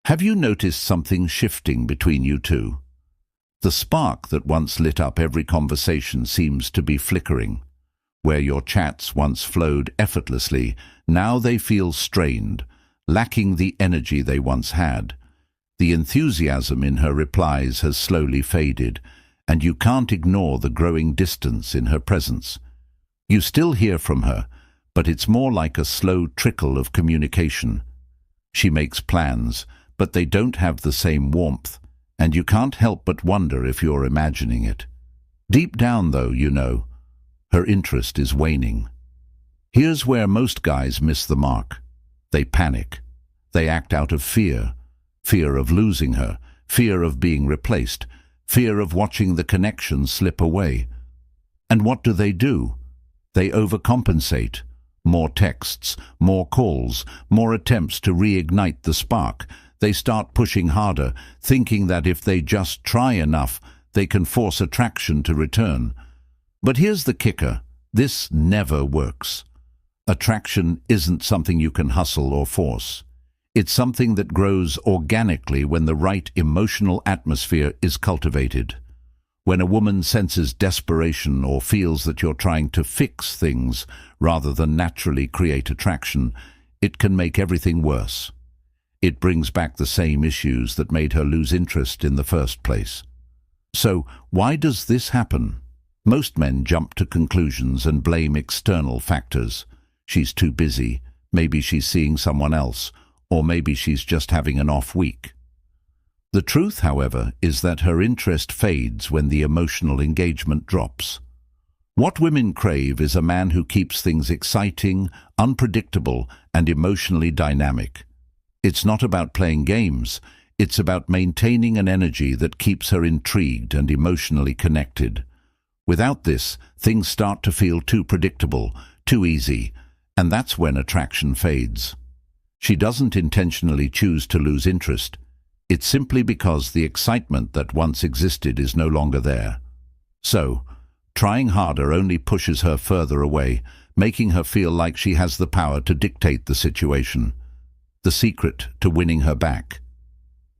Have you noticed something shifting between you two? The spark that once lit up every conversation seems to be flickering. Where your chats once flowed effortlessly, now they feel strained, lacking the energy they once had. The enthusiasm in her replies has slowly faded, and you can't ignore the growing distance in her presence. You still hear from her, but it's more like a slow trickle of communication. She makes plans, but they don't have the same warmth, and you can't help but wonder if you're imagining it. Deep down, though, you know, her interest is waning. Here's where most guys miss the mark. They panic. They act out of fear. Fear of losing her, fear of being replaced, fear of watching the connection slip away. And what do? They overcompensate. More texts, more calls, more attempts to reignite the spark. They start pushing harder, thinking that if they just try enough, they can force attraction to return. But here's the kicker: this never works. Attraction isn't something you can hustle or force. It's something that grows organically when the right emotional atmosphere is cultivated. When a woman senses desperation or feels that you're trying to fix things rather than naturally create attraction, it can make everything worse. It brings back the same issues that made her lose interest in the first place. So, why does this happen? Most men jump to conclusions and blame external factors. She's too busy, maybe she's seeing someone else, or maybe she's just having an off week. The truth, however, is that her interest fades when the emotional engagement drops. What women crave is a man who keeps things exciting, unpredictable, and emotionally dynamic. It's not about playing games, it's about maintaining an energy that keeps her intrigued and emotionally connected. Without this, things start to feel too predictable, too easy, and that's when attraction fades. She doesn't intentionally choose to lose interest. It's simply because the excitement that once existed is no longer there. So, trying harder only pushes her further away, making her feel like she has the power to dictate the situation. The secret to winning her back.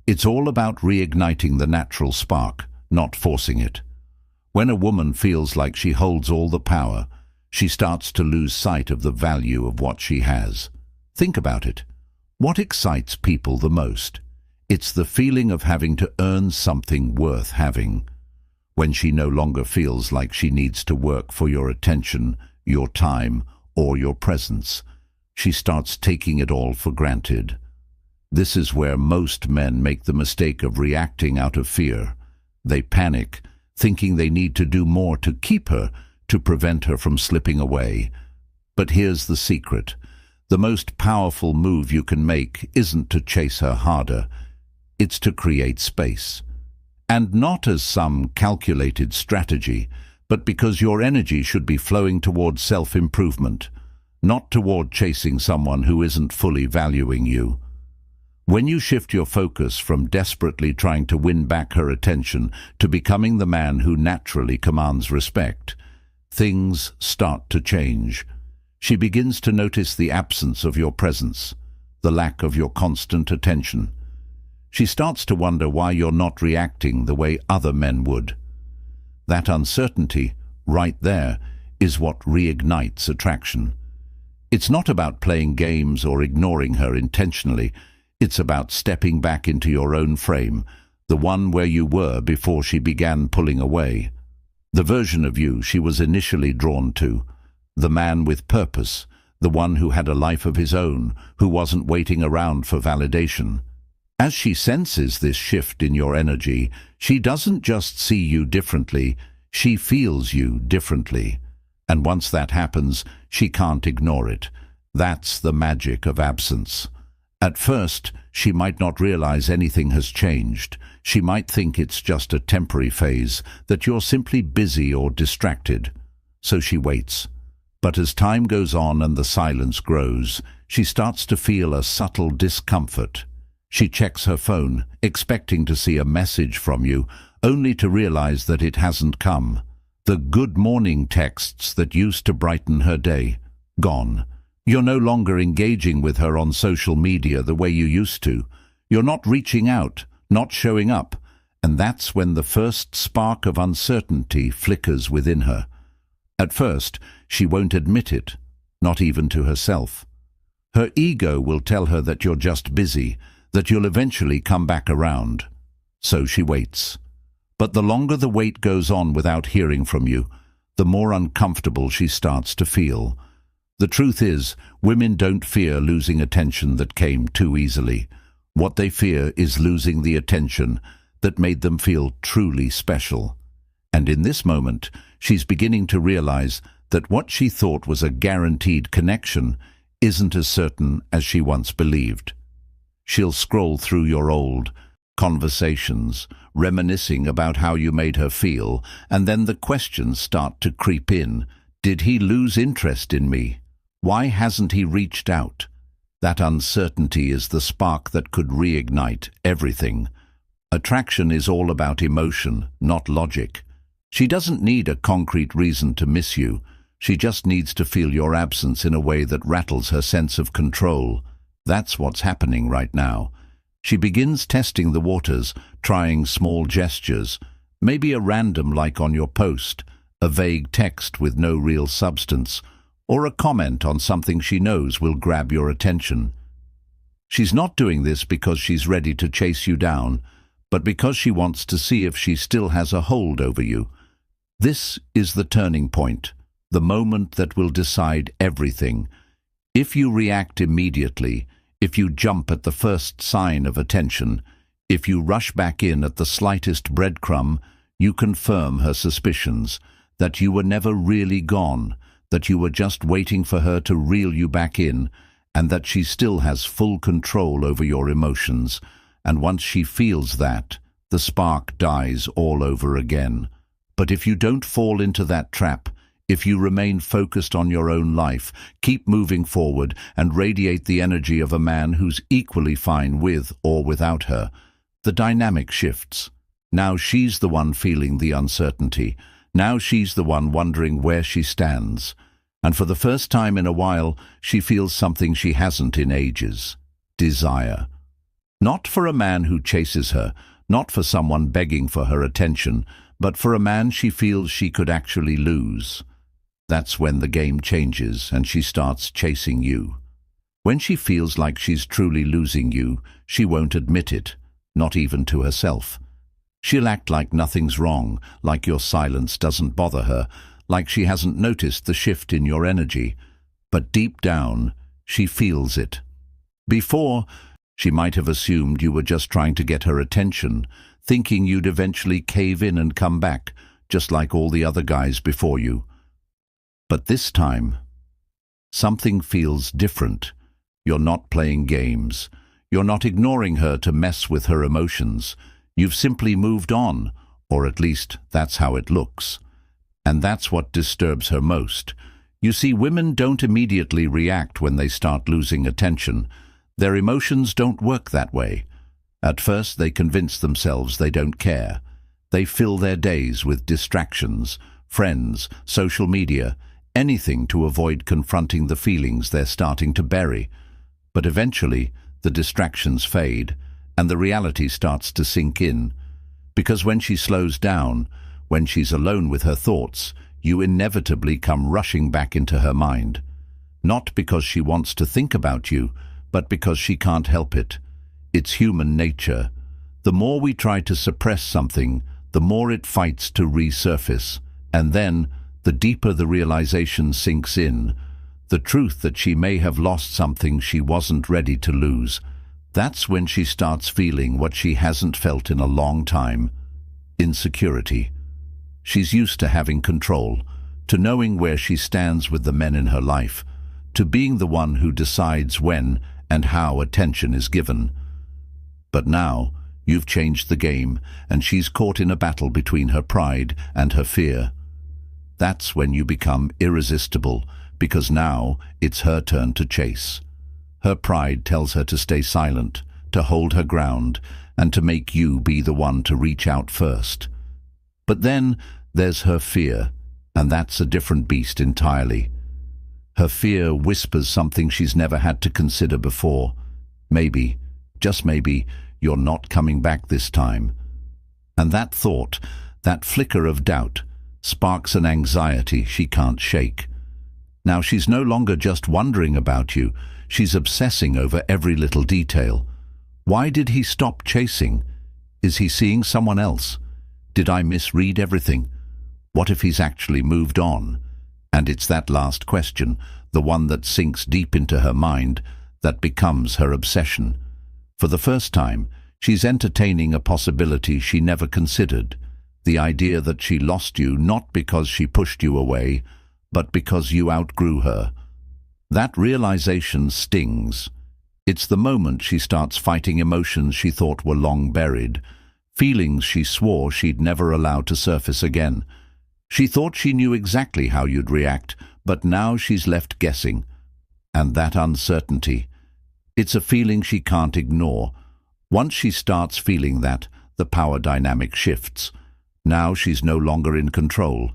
It's all about reigniting the natural spark, not forcing it. When a woman feels like she holds all the power, she starts to lose sight of the value of what she has. Think about it. What excites people the most? It's the feeling of having to earn something worth having. When she no longer feels like she needs to work for your attention, your time, or your presence, she starts taking it all for granted. This is where most men make the mistake of reacting out of fear. They panic, thinking they need to do more to keep her, to prevent her from slipping away. But here's the secret. The most powerful move you can make isn't to chase her harder. It's to create space. And not as some calculated strategy, but because your energy should be flowing towards self-improvement, not toward chasing someone who isn't fully valuing you. When you shift your focus from desperately trying to win back her attention to becoming the man who naturally commands respect, things start to change. She begins to notice the absence of your presence, the lack of your constant attention. She starts to wonder why you're not reacting the way other men would. That uncertainty, right there, is what reignites attraction. It's not about playing games or ignoring her intentionally. It's about stepping back into your own frame, the one where you were before she began pulling away. The version of you she was initially drawn to, the man with purpose, the one who had a life of his own, who wasn't waiting around for validation. As she senses this shift in your energy, she doesn't just see you differently, she feels you differently. And once that happens, she can't ignore it. That's the magic of absence. At first, she might not realize anything has changed. She might think it's just a temporary phase, that you're simply busy or distracted. So she waits. But as time goes on and the silence grows, she starts to feel a subtle discomfort. She checks her phone, expecting to see a message from you, only to realize that it hasn't come. The good morning texts that used to brighten her day, gone. You're no longer engaging with her on social media the way you used to. You're not reaching out, not showing up, and that's when the first spark of uncertainty flickers within her. At first, she won't admit it, not even to herself. Her ego will tell her that you're just busy, that you'll eventually come back around. So she waits. But the longer the wait goes on without hearing from you, the more uncomfortable she starts to feel. The truth is, women don't fear losing attention that came too easily. What they fear is losing the attention that made them feel truly special. And in this moment, she's beginning to realize that what she thought was a guaranteed connection isn't as certain as she once believed. She'll scroll through your old conversations, reminiscing about how you made her feel, and then the questions start to creep in. Did he lose interest in me? Why hasn't he reached out? That uncertainty is the spark that could reignite everything. Attraction is all about emotion, not logic. She doesn't need a concrete reason to miss you. She just needs to feel your absence in a way that rattles her sense of control. That's what's happening right now. She begins testing the waters, trying small gestures, maybe a random like on your post, a vague text with no real substance, or a comment on something she knows will grab your attention. She's not doing this because she's ready to chase you down, but because she wants to see if she still has a hold over you. This is the turning point, the moment that will decide everything. If you react immediately, if you jump at the first sign of attention, if you rush back in at the slightest breadcrumb, you confirm her suspicions, that you were never really gone, that you were just waiting for her to reel you back in, and that she still has full control over your emotions. And once she feels that, the spark dies all over again. But if you don't fall into that trap, if you remain focused on your own life, keep moving forward, and radiate the energy of a man who's equally fine with or without her, the dynamic shifts. Now she's the one feeling the uncertainty. Now she's the one wondering where she stands. And for the first time in a while, she feels something she hasn't in ages: desire. Not for a man who chases her, not for someone begging for her attention, but for a man she feels she could actually lose. That's when the game changes and she starts chasing you. When she feels like she's truly losing you, she won't admit it, not even to herself. She'll act like nothing's wrong, like your silence doesn't bother her, like she hasn't noticed the shift in your energy. But deep down, she feels it. Before, she might have assumed you were just trying to get her attention, thinking you'd eventually cave in and come back, just like all the other guys before you. But this time, something feels different. You're not playing games. You're not ignoring her to mess with her emotions. You've simply moved on, or at least that's how it looks. And that's what disturbs her most. You see, women don't immediately react when they start losing attention. Their emotions don't work that way. At first, they convince themselves they don't care. They fill their days with distractions, friends, social media, anything to avoid confronting the feelings they're starting to bury. But eventually, the distractions fade, and the reality starts to sink in. Because when she slows down, when she's alone with her thoughts, you inevitably come rushing back into her mind. Not because she wants to think about you, but because she can't help it. It's human nature. The more we try to suppress something, the more it fights to resurface. And then, the deeper the realization sinks in, the truth that she may have lost something she wasn't ready to lose. That's when she starts feeling what she hasn't felt in a long time: insecurity. She's used to having control, to knowing where she stands with the men in her life, to being the one who decides when and how attention is given. But now, you've changed the game, and she's caught in a battle between her pride and her fear. That's when you become irresistible, because now it's her turn to chase. Her pride tells her to stay silent, to hold her ground, and to make you be the one to reach out first. But then there's her fear, and that's a different beast entirely. Her fear whispers something she's never had to consider before. Maybe, just maybe, "You're not coming back this time." And that thought, that flicker of doubt, sparks an anxiety she can't shake. Now she's no longer just wondering about you, she's obsessing over every little detail. Why did he stop chasing? Is he seeing someone else? Did I misread everything? What if he's actually moved on? And it's that last question, the one that sinks deep into her mind, that becomes her obsession. For the first time, she's entertaining a possibility she never considered, the idea that she lost you not because she pushed you away, but because you outgrew her. That realization stings. It's the moment she starts fighting emotions she thought were long buried, feelings she swore she'd never allow to surface again. She thought she knew exactly how you'd react, but now she's left guessing. And that uncertainty, it's a feeling she can't ignore. Once she starts feeling that, the power dynamic shifts. Now she's no longer in control.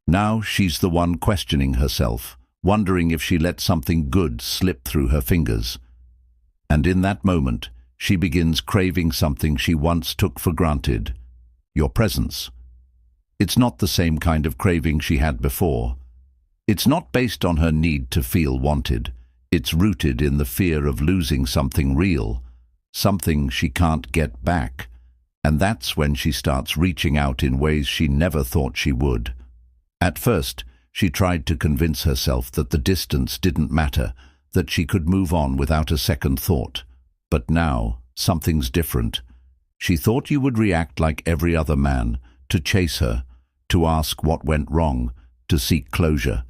Now she's the one questioning herself, wondering if she let something good slip through her fingers. And in that moment, she begins craving something she once took for granted: your presence. It's not the same kind of craving she had before. It's not based on her need to feel wanted. It's rooted in the fear of losing something real, something she can't get back. And that's when she starts reaching out in ways she never thought she would. At first, she tried to convince herself that the distance didn't matter, that she could move on without a second thought. But now, something's different. She thought you would react like every other man, to chase her, to ask what went wrong, to seek closure.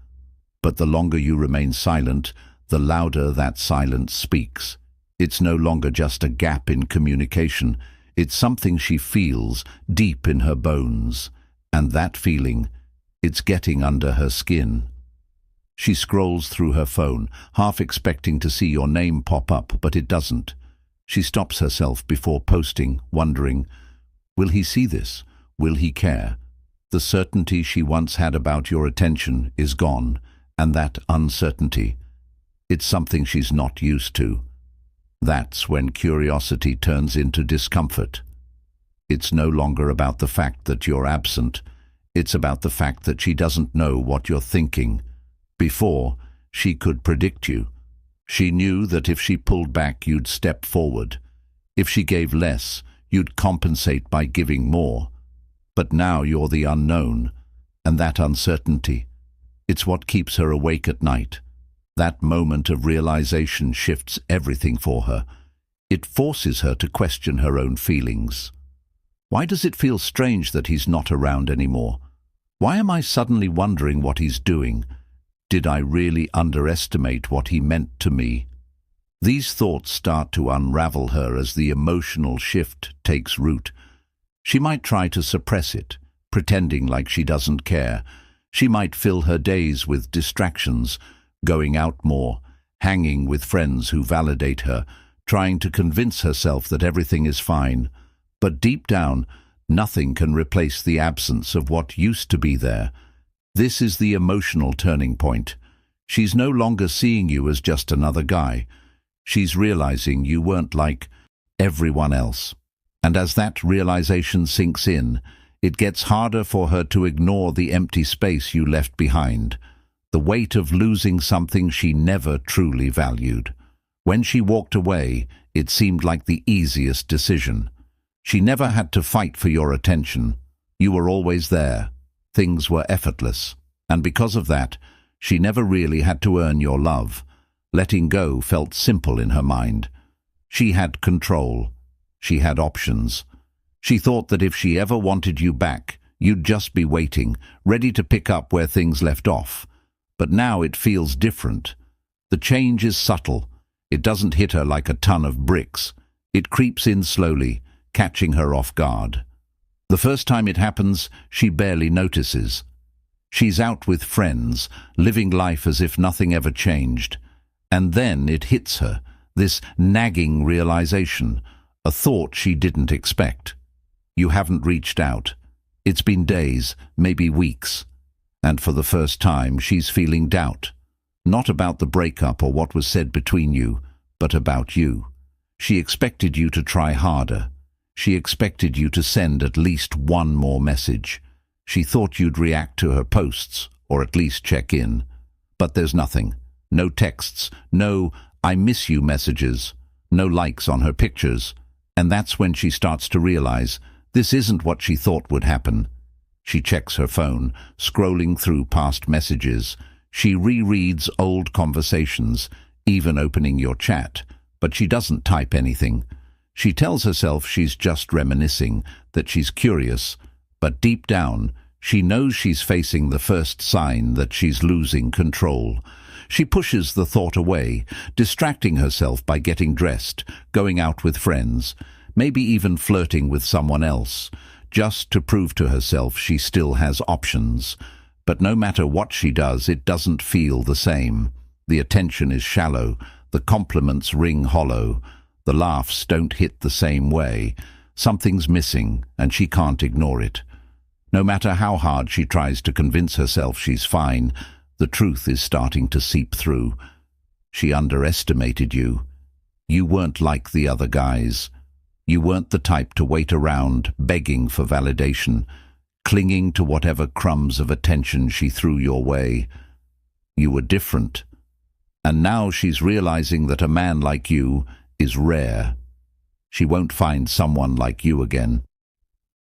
But the longer you remain silent, the louder that silence speaks. It's no longer just a gap in communication. It's something she feels deep in her bones. And that feeling, it's getting under her skin. She scrolls through her phone, half expecting to see your name pop up, but it doesn't. She stops herself before posting, wondering, will he see this? Will he care? The certainty she once had about your attention is gone, and that uncertainty, it's something she's not used to. That's when curiosity turns into discomfort. It's no longer about the fact that you're absent. It's about the fact that she doesn't know what you're thinking. Before, she could predict you. She knew that if she pulled back, you'd step forward. If she gave less, you'd compensate by giving more. But now you're the unknown, and that uncertainty, it's what keeps her awake at night. That moment of realization shifts everything for her. It forces her to question her own feelings. Why does it feel strange that he's not around anymore? Why am I suddenly wondering what he's doing? Did I really underestimate what he meant to me? These thoughts start to unravel her as the emotional shift takes root. She might try to suppress it, pretending like she doesn't care. She might fill her days with distractions, going out more, hanging with friends who validate her, trying to convince herself that everything is fine. But deep down, nothing can replace the absence of what used to be there. This is the emotional turning point. She's no longer seeing you as just another guy. She's realizing you weren't like everyone else. And as that realization sinks in, it gets harder for her to ignore the empty space you left behind, the weight of losing something she never truly valued. When she walked away, it seemed like the easiest decision. She never had to fight for your attention. You were always there. Things were effortless. And because of that, she never really had to earn your love. Letting go felt simple in her mind. She had control. She had options. She thought that if she ever wanted you back, you'd just be waiting, ready to pick up where things left off. But now it feels different. The change is subtle. It doesn't hit her like a ton of bricks. It creeps in slowly, catching her off guard. The first time it happens, she barely notices. She's out with friends, living life as if nothing ever changed. And then it hits her, this nagging realization, a thought she didn't expect. You haven't reached out. It's been days, maybe weeks. And for the first time, she's feeling doubt. Not about the breakup or what was said between you, but about you. She expected you to try harder. She expected you to send at least one more message. She thought you'd react to her posts, or at least check in. But there's nothing. No texts, no "I miss you" messages, no likes on her pictures. And that's when she starts to realize this isn't what she thought would happen. She checks her phone, scrolling through past messages. She rereads old conversations, even opening your chat, but she doesn't type anything. She tells herself she's just reminiscing, that she's curious, but deep down, she knows she's facing the first sign that she's losing control. She pushes the thought away, distracting herself by getting dressed, going out with friends, maybe even flirting with someone else, just to prove to herself she still has options. But no matter what she does, it doesn't feel the same. The attention is shallow, the compliments ring hollow, the laughs don't hit the same way. Something's missing, and she can't ignore it. No matter how hard she tries to convince herself she's fine, the truth is starting to seep through. She underestimated you. You weren't like the other guys. You weren't the type to wait around, begging for validation, clinging to whatever crumbs of attention she threw your way. You were different. And now she's realizing that a man like you is rare. She won't find someone like you again.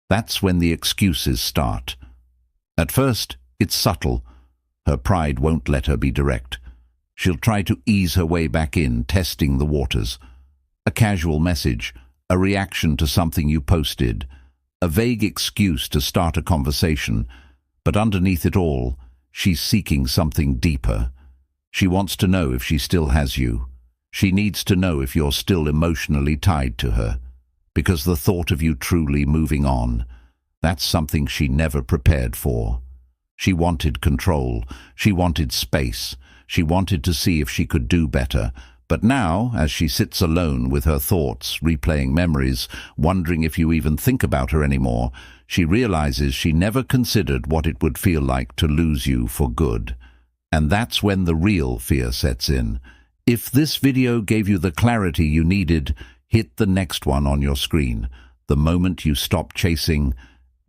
That's when the excuses start. At first, it's subtle. Her pride won't let her be direct. She'll try to ease her way back in, testing the waters. A casual message, a reaction to something you posted, a vague excuse to start a conversation. But underneath it all, she's seeking something deeper. She wants to know if she still has you. She needs to know if you're still emotionally tied to her. Because the thought of you truly moving on, that's something she never prepared for. She wanted control. She wanted space. She wanted to see if she could do better. But now, as she sits alone with her thoughts, replaying memories, wondering if you even think about her anymore, she realizes she never considered what it would feel like to lose you for good. And that's when the real fear sets in. If this video gave you the clarity you needed, hit the next one on your screen. The moment you stop chasing,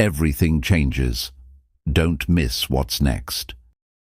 everything changes. Don't miss what's next.